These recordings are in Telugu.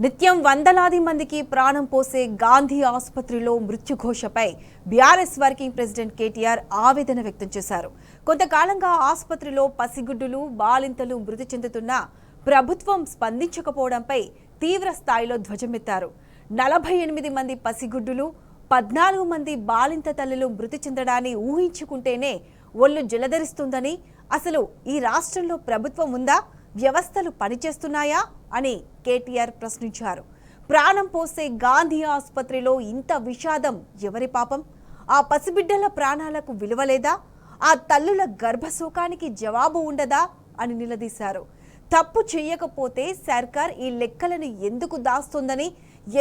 నిత్యం వందలాది మందికి ప్రాణం పోసే గాంధీ ఆసుపత్రిలో మృత్యుఘోషపై బీఆర్ఎస్ వర్కింగ్ ప్రెసిడెంట్ కేటీఆర్ ఆవేదన వ్యక్తం చేశారు. కొంతకాలంగా ఆసుపత్రిలో పసిగుడ్డులు, బాలింతలు మృతి చెందుతున్నా ప్రభుత్వం స్పందించకపోవడంపై తీవ్ర స్థాయిలో ధ్వజమెత్తారు. 48 మంది పసిగుడ్డులు, 14 మంది బాలింత తల్లులు మృతి చెందడాన్ని ఊహించుకుంటేనే ఒళ్ళు జలధరిస్తుందని, అసలు ఈ రాష్ట్రంలో ప్రభుత్వం ఉందా, వ్యవస్థలు పనిచేస్తున్నాయా అని కేటీఆర్ ప్రశ్నించారు. ప్రాణం పోసే గాంధీ ఆసుపత్రిలో ఇంత విషాదం ఎవరి పాపం? ఆ పసిబిడ్డల ప్రాణాలకు విలువలేదా? ఆ తల్లుల గర్భశోకానికి జవాబు ఉండదా అని నిలదీశారు. తప్పు చేయకపోతే సర్కార్ ఈ లెక్కలను ఎందుకు దాస్తోందని,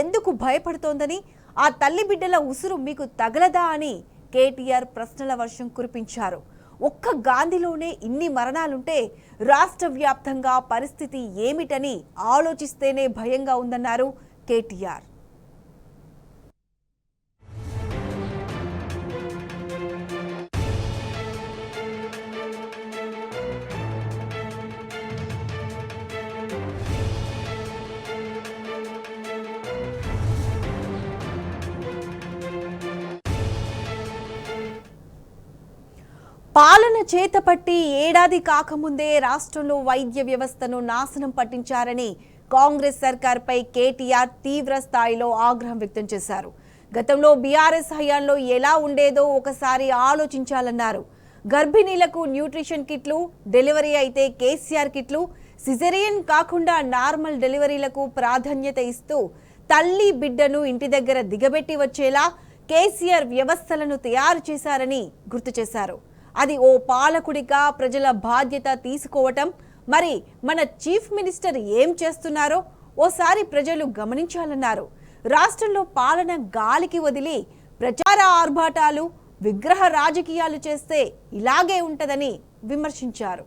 ఎందుకు భయపడుతోందని, ఆ తల్లి బిడ్డల ఉసురు మీకు తగలదా అని కేటీఆర్ ప్రశ్నల వర్షం కురిపించారు. ఒక్క గాంధీలోనే ఇన్ని మరణాలుంటే రాష్ట్ర వ్యాప్తంగా పరిస్థితి ఏమిటని ఆలోచిస్తేనే భయంగా ఉందన్నారు కేటీఆర్. పాలన చేతపట్టి ఏడాది కాకముందే రాష్ట్రంలో వైద్య వ్యవస్థను నాశనం పట్టించారని కాంగ్రెస్ సర్కార్పై కేటీఆర్ తీవ్ర స్థాయిలో ఆగ్రహం వ్యక్తం చేశారు. గతంలో బీఆర్ఎస్ హయాంలో ఎలా ఉండేదో ఒకసారి ఆలోచించాలన్నారు. గర్భిణీలకు న్యూట్రిషన్ కిట్లు, డెలివరీ అయితే కేసీఆర్ కిట్లు, సిజేరియన్ కాకుండా నార్మల్ డెలివరీలకు ప్రాధాన్యత ఇస్తూ తల్లి బిడ్డను ఇంటి దగ్గర దిగబెట్టి వచ్చేలా కేసీఆర్ వ్యవస్థలను తయారు చేశారని గుర్తు చేశారు. అది ఓ పాలకుడిగా ప్రజల బాధ్యత తీసుకోవటం. మరి మన చీఫ్ మినిస్టర్ ఏం చేస్తున్నారో ఓసారి ప్రజలు గమనించాలన్నారు. రాష్ట్రంలో పాలన గాలికి వదిలి ప్రచార ఆర్భాటాలు, విగ్రహ రాజకీయాలు చేస్తే ఇలాగే ఉంటదని విమర్శించారు.